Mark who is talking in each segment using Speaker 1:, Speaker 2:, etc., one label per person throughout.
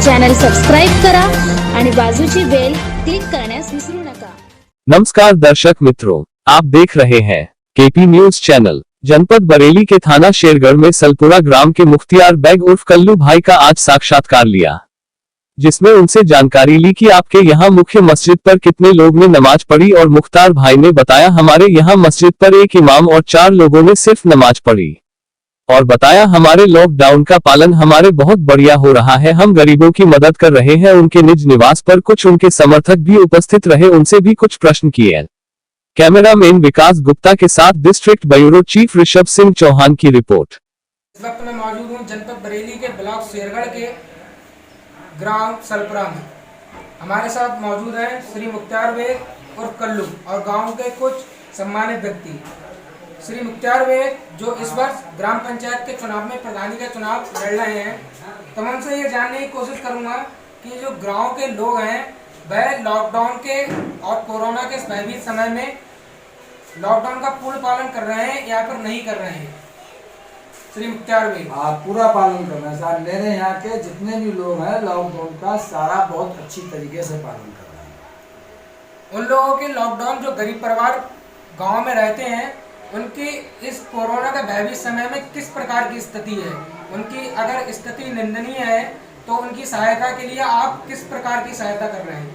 Speaker 1: Channel subscribe करा आणि बाजूची बेल क्लिक करण्यास विसरू नका।
Speaker 2: नमस्कार दर्शक मित्रों, आप देख रहे हैं केपी न्यूज चैनल। जनपद बरेली के थाना शेरगढ़ में सलपुरा ग्राम के मुख्तियार बैग उर्फ कल्लू भाई का आज साक्षात्कार लिया, जिसमें उनसे जानकारी ली कि आपके यहाँ मुख्य मस्जिद पर कितने लोग ने नमाज पढ़ी। और मुख्तार भाई ने बताया, हमारे यहाँ मस्जिद पर एक इमाम और 4 लोगों ने सिर्फ नमाज पढ़ी। और बताया, हमारे लॉकडाउन का पालन हमारे बहुत बढ़िया हो रहा है, हम गरीबों की मदद कर रहे हैं। उनके निज निवास पर कुछ उनके समर्थक भी उपस्थित रहे, उनसे भी कुछ प्रश्न किए। कैमरामैन विकास गुप्ता के साथ district bureau chief Rishabh Singh Chauhan की रिपोर्ट।
Speaker 3: इस वक्त मैं मौजूद हूँ जनपद बरेली के ब्लॉक शेरगढ़ के ग्राम सलपुरा में। हमारे साथ मौजूद हैं श्री मुख्तियार बेग और कल्लू और गांव के कुछ सम्मानित व्यक्ति। श्री मुख्तियार बेग जो इस वर्ष ग्राम पंचायत के चुनाव में प्रधानी का चुनाव लड़ रहे हैं, तो मैं उनसे ये जानने की कोशिश करूंगा कि जो गांव के लोग हैं वह लॉकडाउन के और कोरोना के भयभीत समय में लॉकडाउन का पूर्ण पालन कर रहे हैं या फिर नहीं कर रहे हैं। श्री मुख्तियार बेग
Speaker 4: पूरा पालन कर रहे हैं साहब। मेरे यहाँ के जितने भी लोग हैं लॉकडाउन का सारा बहुत अच्छी तरीके से पालन कर रहे हैं।
Speaker 3: उन लोगों के लॉकडाउन जो गरीब परिवार गांव में रहते हैं, उनकी इस कोरोना के भयभीत समय में किस प्रकार की स्थिति है, उनकी अगर स्थिति निंदनीय है तो उनकी सहायता के लिए आप किस प्रकार की सहायता कर रहे हैं?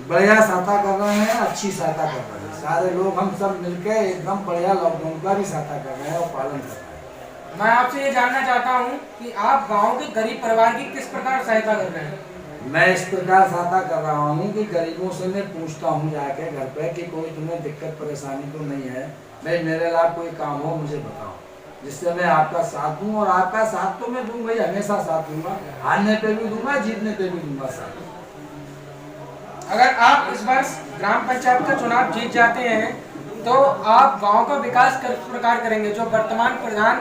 Speaker 4: बढ़िया सहायता कर रहे हैं, अच्छी सहायता कर रहे हैं। सारे लोग हम सब मिलकर एकदम बढ़िया लॉकडाउन का भी सहायता कर रहे हैं और पालन कर रहे हैं।
Speaker 3: मैं आपसे ये जानना चाहता हूँ कि आप गाँव के गरीब परिवार की किस प्रकार सहायता कर रहे हैं?
Speaker 4: मैं इस प्रकार सहायता कर रहा हूँ कि गरीबों से मैं पूछता हूँ जाके घर पे कि कोई तुम्हें दिक्कत परेशानी तो नहीं है, भाई मेरे लायक कोई काम हो मुझे बताओ, जिससे मैं आपका साथ दूं। और आपका साथ तो मैं दूंगा ही, हमेशा साथ दूंगा, हारने पे भी दूंगा, जीतने पे भी दूंगा साथ।
Speaker 3: अगर आप इस वर्ष ग्राम पंचायत का चुनाव जीत जाते हैं तो आप गांव का विकास किस प्रकार करेंगे? जो वर्तमान प्रधान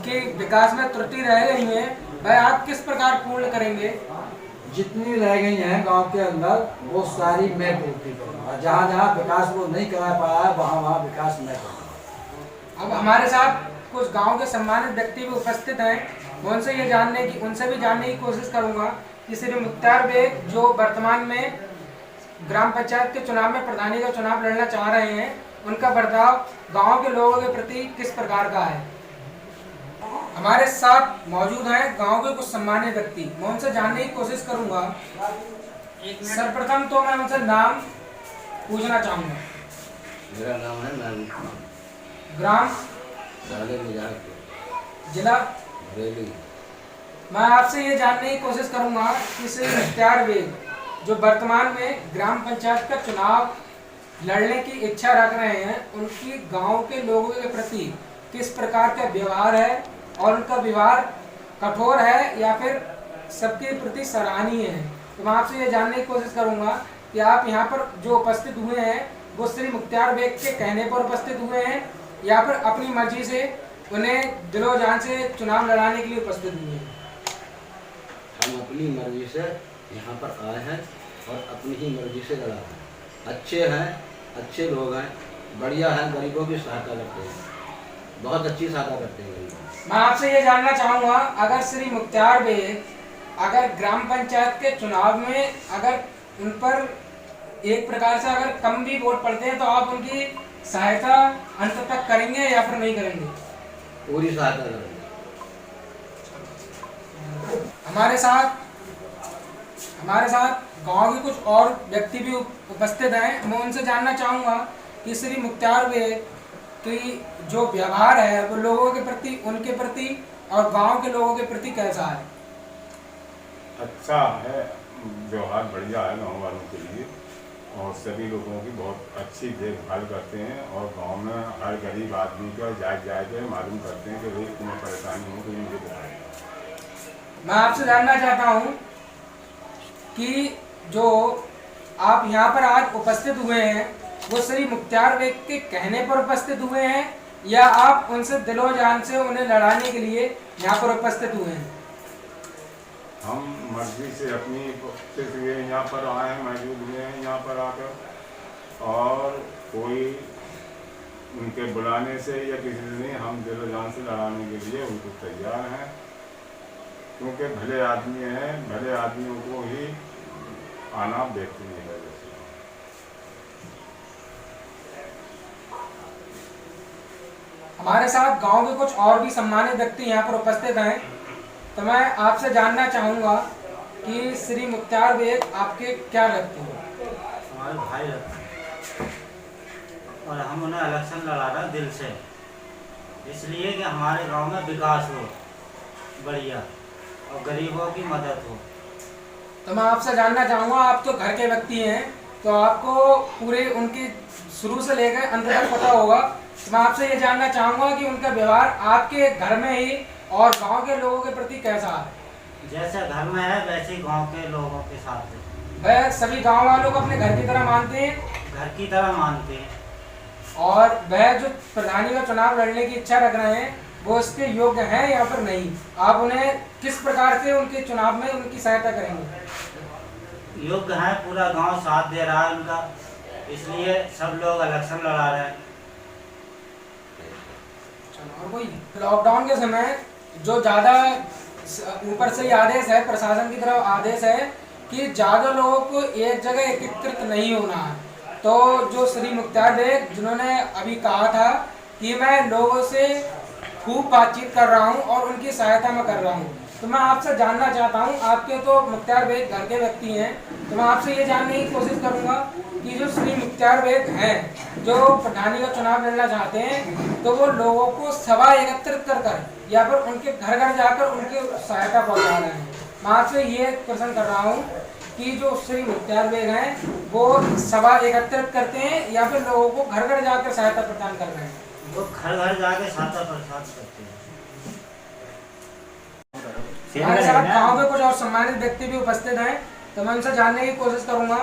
Speaker 3: के विकास में त्रुटि रह गई है वह आप किस प्रकार पूर्ण करेंगे?
Speaker 4: जितनी रह गई हैं गांव के अंदर वो सारी मैं पूर्ति करूँगा। जहाँ जहाँ विकास वो नहीं करा पाया है वहाँ वहाँ विकास मैं करूँगा।
Speaker 3: अब हमारे साथ कुछ गांव के सम्मानित व्यक्ति भी उपस्थित हैं, मैं उनसे भी जानने की कोशिश करूंगा कि श्री मुख्तियार बेग जो वर्तमान में ग्राम पंचायत के चुनाव में प्रधानी का चुनाव लड़ना चाह रहे हैं, उनका बर्ताव गाँव के लोगों के प्रति किस प्रकार का है। हमारे साथ मौजूद हैं गांव के कुछ सम्मानित व्यक्ति, मैं उनसे जानने की कोशिश करूंगा। सर्वप्रथम तो मैं उनसे नाम पूछना चाहूंगा।
Speaker 5: मेरा नाम है
Speaker 3: ग्राम जिला
Speaker 5: बरेली।
Speaker 3: मैं आपसे ये जानने की कोशिश करूंगा कि श्री मुख्तियार बेग जो वर्तमान में ग्राम पंचायत का चुनाव लड़ने की इच्छा रख रहे हैं, उनकी गांव के लोगों के प्रति किस प्रकार का व्यवहार है और उनका व्यवहार कठोर है या फिर सबके प्रति सराहनीय है। तो मैं आपसे ये जानने की कोशिश करूंगा कि आप यहाँ पर जो उपस्थित हुए हैं वो श्री मुख्तियार बेग के कहने पर उपस्थित हुए हैं या फिर अपनी मर्जी से उन्हें दिलो जान से चुनाव लड़ाने के लिए उपस्थित हुए हैं?
Speaker 5: हम अपनी मर्जी से यहाँ पर आए हैं और अपनी ही मर्जी से लड़ा है। अच्छे हैं, अच्छे लोग हैं, बढ़िया हैं, गरीबों की सहायता करते हैं, बहुत अच्छी सहायता करते हैं गरीबों।
Speaker 3: मैं आपसे ये जानना चाहूँगा, अगर श्री मुख्तियार बेग अगर ग्राम पंचायत के चुनाव में अगर उन पर एक प्रकार से अगर कम भी वोट पड़ते हैं तो आप उनकी सहायता अंत तक करेंगे या फिर नहीं करेंगे?
Speaker 5: पूरी सहायता करेंगे।
Speaker 3: हमारे साथ गांव के कुछ और व्यक्ति भी उपस्थित हैं, मैं उनसे जानना चाहूँगा कि श्री मुख्तियार बेग की जो व्यवहार है वो लोगों के प्रति, उनके प्रति और गांव के लोगों के प्रति कैसा है?
Speaker 6: अच्छा है, व्यवहार बढ़िया है गांव वालों के लिए और सभी लोगों की बहुत अच्छी देखभाल करते हैं और गांव में हर गरीब आदमी का जायके मालूम करते हैं कि भाई तुम्हें परेशानी हो तो मुझे बताएं।
Speaker 3: मैं आपसे जानना चाहता हूं कि जो आप यहां पर आज उपस्थित हुए हैं वो श्री मुख्तियार बेग के कहने पर उपस्थित हुए हैं या आप उनसे दिलो जान से उन्हें लड़ाने के लिए यहाँ पर उपस्थित हुए हैं?
Speaker 6: हम मर्जी से अपनी यहाँ पर आए हैं, मौजूद हुए हैं यहाँ पर आकर, और कोई उनके बुलाने से या किसी से नहीं, हम दिलो जान से लड़ाने के लिए उनको तैयार हैं। क्योंकि भले आदमी हैं, भले आदमियों को ही आना देखते नहीं है। जैसे
Speaker 3: हमारे साथ गांव के कुछ और भी सम्मानित व्यक्ति यहाँ पर उपस्थित हैं, तो मैं आपसे जानना चाहूँगा कि श्री मुख्तार बेग आपके क्या लगते हैं?
Speaker 7: हमारे भाई लगते हैं और हम उन्हें इलेक्शन लड़ा रहे हैं दिल से, इसलिए कि हमारे गांव में विकास हो बढ़िया और गरीबों की मदद हो।
Speaker 3: तो मैं आपसे जानना चाहूँगा, आप तो घर के व्यक्ति हैं, तो आपको पूरे उनकी शुरू से लेकर अंत तक पता होगा। तो मैं आपसे ये जानना चाहूँगा कि उनका व्यवहार आपके घर में ही और गांव के लोगों के प्रति कैसा है?
Speaker 7: जैसे घर में है वैसे ही गांव के लोगों के साथ है।
Speaker 3: वह सभी गांव वालों को अपने घर की तरह मानते हैं
Speaker 7: घर की तरह मानते हैं
Speaker 3: और वह जो प्रधानी का चुनाव लड़ने की इच्छा रख रहे हैं वो इसके योग्य हैं या फिर नहीं? आप उन्हें किस प्रकार से उनके चुनाव में उनकी सहायता करेंगे?
Speaker 7: योग्य है, पूरा गांव साथ दे रहा है उनका, इसलिए सब लोग इलेक्शन लड़ा रहे हैं।
Speaker 3: और कोई लॉकडाउन के समय जो ज़्यादा ऊपर से ही आदेश है, प्रशासन की तरफ आदेश है कि ज़्यादा लोगों को एक जगह एकत्रित नहीं होना है, तो जो श्री मुख्तार बेग जिन्होंने अभी कहा था कि मैं लोगों से खूब बातचीत कर रहा हूं और उनकी सहायता में कर रहा हूं, तो मैं आपसे जानना चाहता हूं, आपके तो मुख्तार बेग घर के व्यक्ति हैं, तो मैं आपसे ये जानने की कोशिश करूंगा कि जो श्री मुख्तार बेग हैं जो प्रधानी का चुनाव लड़ना चाहते हैं, तो वो लोगों को सभा एकत्रित कर या फिर उनके घर घर जाकर उनकी सहायता पहुँचा रहे हैं। मैं आपसे ये प्रश्न कर रहा हूँ कि जो श्री मुख्तार बेग हैं वो सभा एकत्रित करते हैं या फिर लोगों को घर घर जाकर सहायता प्रदान कर रहे हैं?
Speaker 7: वो घर घर जाके सहायता प्रसाद करते हैं।
Speaker 3: हमारे साथ गाँव के कुछ और सम्मानित व्यक्ति भी उपस्थित हैं, तो मैं उनसे जानने की कोशिश करूंगा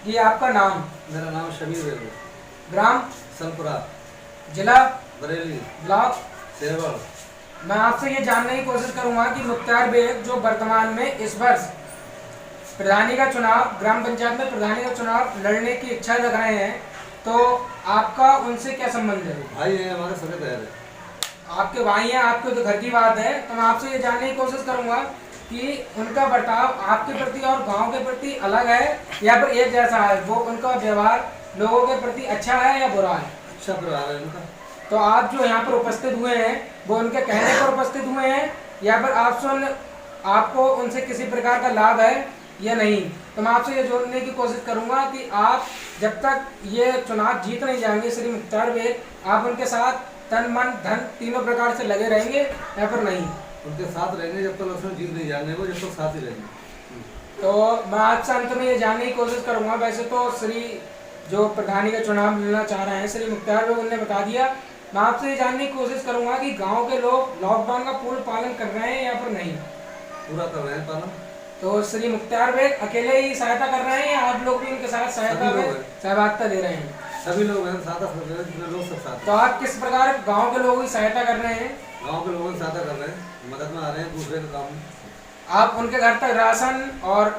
Speaker 3: कि आपका नाम?
Speaker 8: मेरा नाम शबीर बेग है।
Speaker 3: ग्राम?
Speaker 8: सलपुरा।
Speaker 3: जिला?
Speaker 8: बरेली।
Speaker 3: ब्लॉक?
Speaker 8: शेरगढ़।
Speaker 3: मैं आपसे ये जानने की कोशिश करूंगा कि मुख्तार बेग जो वर्तमान में इस वर्ष प्रधानी का चुनाव, ग्राम पंचायत में प्रधानी का चुनाव लड़ने की इच्छा रख रहे हैं, तो आपका उनसे क्या संबंध है?
Speaker 8: भाई है हमारे, सगे तैयार है।
Speaker 3: आपके भाई हैं, आपके तो घर की बात है, तो मैं आपसे ये जानने की कोशिश करूंगा कि उनका बर्ताव आपके प्रति और गांव के प्रति अलग है या फिर एक जैसा है? वो उनका व्यवहार लोगों के प्रति अच्छा है या बुरा है?
Speaker 8: अच्छा व्यवहार है उनका।
Speaker 3: तो आप जो यहाँ पर उपस्थित हुए हैं वो उनके कहने पर उपस्थित हुए हैं या फिर आपको उनसे किसी प्रकार का लाभ है या नहीं? तो मैं आपसे ये जोड़ने की कोशिश करूंगा कि आप जब तक ये चुनाव जीत नहीं जाएंगे श्री मुख्तार बेग, आप उनके साथ तन मन धन तीनों प्रकार से लगे रहेंगे या फिर नहीं?
Speaker 8: उनके साथ रहेंगे जब तक उसमें जीत नहीं जाएंगे, वो जब तक साथ ही रहेंगे।
Speaker 3: तो मैं आपसे अंत में ये जानने की कोशिश करूंगा, वैसे तो श्री जो प्रधानी का चुनाव लड़ना चाह रहे हैं श्री मुख्तार बेग, उन्होंने बता दिया, मैं आपसे ये जानने की कोशिश करूंगा कि गांव के लोग लॉकडाउन का पूर्ण पालन कर रहे हैं या फिर नहीं?
Speaker 8: पूरा कर रहे हैं पालन।
Speaker 3: तो श्री मुख्तार बेग अकेले ही सहायता कर रहे हैं या आप लोग भी उनके साथ सहायता में सहभागिता दे रहे हैं?
Speaker 8: सभी लोग हैं, साथ जितने लोग सब साथ।
Speaker 3: तो आप किस प्रकार गांव के लोगों की सहायता कर रहे हैं?
Speaker 8: गांव के लोगों की सहायता कर रहे हैं, मदद में आ रहे हैं दूसरे के काम में।
Speaker 3: आप उनके घर तक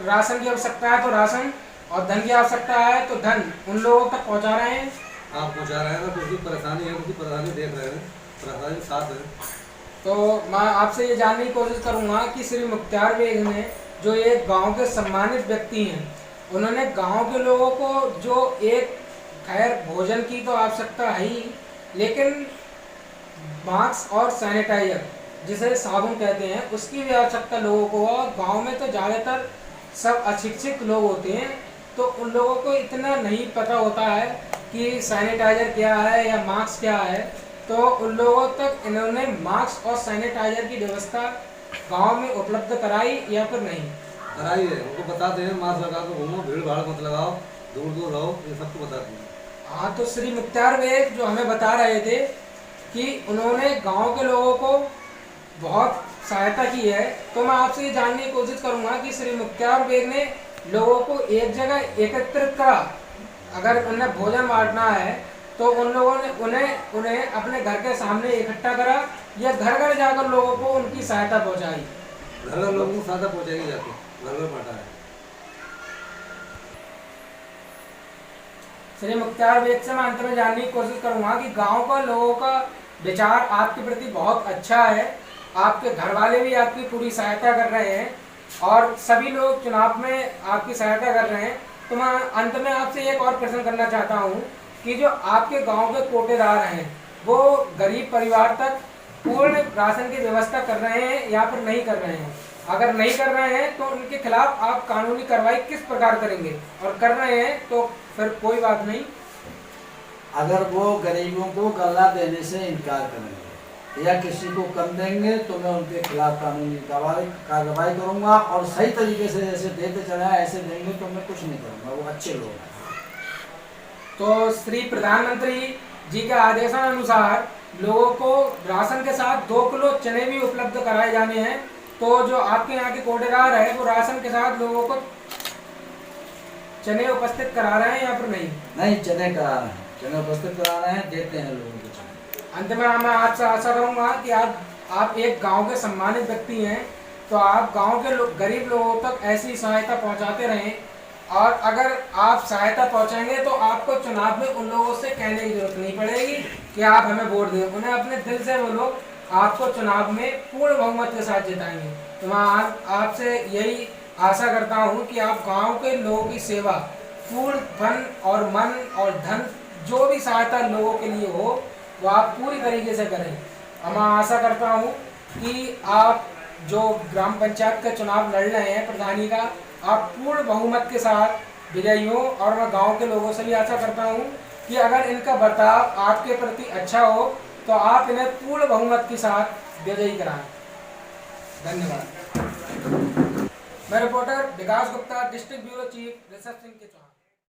Speaker 3: राशन की आवश्यकता है तो राशन और धन की आवश्यकता है तो धन उन लोगों तक पहुंचा रहे हैं?
Speaker 8: आप पहुँचा रहे हैं, तो कुछ परेशानी है, कुछ परेशानी देख रहे हैं, परेशानी साथ है।
Speaker 3: तो मैं आपसे ये जानने की कोशिश करूंगा कि श्री मुख्तार बेग ने जो एक गांव के सम्मानित व्यक्ति हैं, उन्होंने गांव के लोगों को जो एक खैर भोजन की तो आवश्यकता है ही, लेकिन मास्क और सैनिटाइजर जिसे साबुन कहते हैं उसकी भी आवश्यकता लोगों को। और गांव में तो ज़्यादातर सब अशिक्षित लोग होते हैं, तो उन लोगों को इतना नहीं पता होता है कि सैनिटाइजर क्या है या मास्क क्या है, तो उन लोगों तक इन्होंने मास्क और सैनिटाइजर की व्यवस्था गांव में उपलब्ध कराई या फिर नहीं
Speaker 8: कराई है? उनको बताते हैं मास्क लगा कर घूमो, भीड़ भाड़ मत लगाओ, दूर दूर रहो, ये सबको बताते हैं।
Speaker 3: हाँ, तो श्री मुख्तार बेग जो हमें बता रहे थे कि उन्होंने गांव के लोगों को बहुत सहायता की है, तो मैं आपसे ये जानने की कोशिश करूंगा कि श्री मुख्तार बेग ने लोगों को एक जगह एकत्रित करा, अगर उन्हें भोजन बांटना है तो उन लोगों ने उन्हें अपने घर के सामने इकट्ठा करा या घर घर जाकर लोगों को उनकी सहायता पहुंचाई?
Speaker 8: घर घर लोगों को सहायता पहुँचाएगी जाके, घर घर बांटा है।
Speaker 3: श्री मुख्तार बेग से मैं अंत में जानने की कोशिश करूंगा कि गांव का लोगों का विचार आपके प्रति बहुत अच्छा है, आपके घर वाले भी आपकी पूरी सहायता कर रहे हैं और सभी लोग चुनाव में आपकी सहायता कर रहे हैं। तो मैं अंत में आपसे एक और प्रश्न करना चाहता हूँ कि जो आपके गांव के कोटेदार हैं वो गरीब परिवार तक पूर्ण राशन की व्यवस्था कर रहे हैं या फिर नहीं कर रहे हैं? अगर नहीं कर रहे हैं तो उनके खिलाफ आप कानूनी कार्रवाई किस प्रकार करेंगे, और कर रहे हैं तो फिर कोई बात नहीं।
Speaker 4: अगर वो गरीबों को गल्ला देने से इनकार करेंगे या किसी को कम देंगे तो मैं उनके खिलाफ कानूनी कार्रवाई करूंगा, और सही तरीके से जैसे देते चले ऐसे देंगे तो मैं कुछ नहीं करूंगा। वो अच्छे लोग हैं।
Speaker 3: तो श्री प्रधानमंत्री जी के आदेशानुसार लोगों को राशन के साथ 2 किलो चने भी उपलब्ध कराए जाने हैं। तो जो आपके यहाँ के कोटेदार है वो राशन के साथ लोगों को चने उपस्थित करा रहे हैं या फिर नहीं?
Speaker 4: नहीं, चने करा रहे हैं, चने उपस्थित करा रहे हैं, देते हैं लोगों को चने।
Speaker 3: अंत में मैं आपसे आशा करूंगा कि आप एक गांव के सम्मानित व्यक्ति हैं, तो आप गांव के गरीब लोगों तक ऐसी सहायता पहुंचाते रहें, और अगर आप सहायता पहुंचाएंगे तो आपको चुनाव में उन लोगों से कहने की जरूरत नहीं पड़ेगी कि आप हमें वोट दें। उन्हें अपने दिल से वो लोग आपको चुनाव में पूर्ण बहुमत के साथ जिताएंगे। तो मैं आपसे यही आशा करता हूं कि आप गांव के लोगों की सेवा पूर्ण धन और मन और धन जो भी सहायता लोगों के लिए हो वो आप पूरी तरीके से करें। और मैं आशा करता हूं कि आप जो ग्राम पंचायत का चुनाव लड़ रहे हैं प्रधानी का, आप पूर्ण बहुमत के साथ विजयी हो। और मैं गांव के लोगों से भी आशा करता हूं कि अगर इनका बर्ताव आपके प्रति अच्छा हो तो आप इन्हें पूर्ण बहुमत के साथ विजयी कराएं। धन्यवाद। मैं reporter Vikas Gupta, district bureau chief Rishabh Singh के चौहान।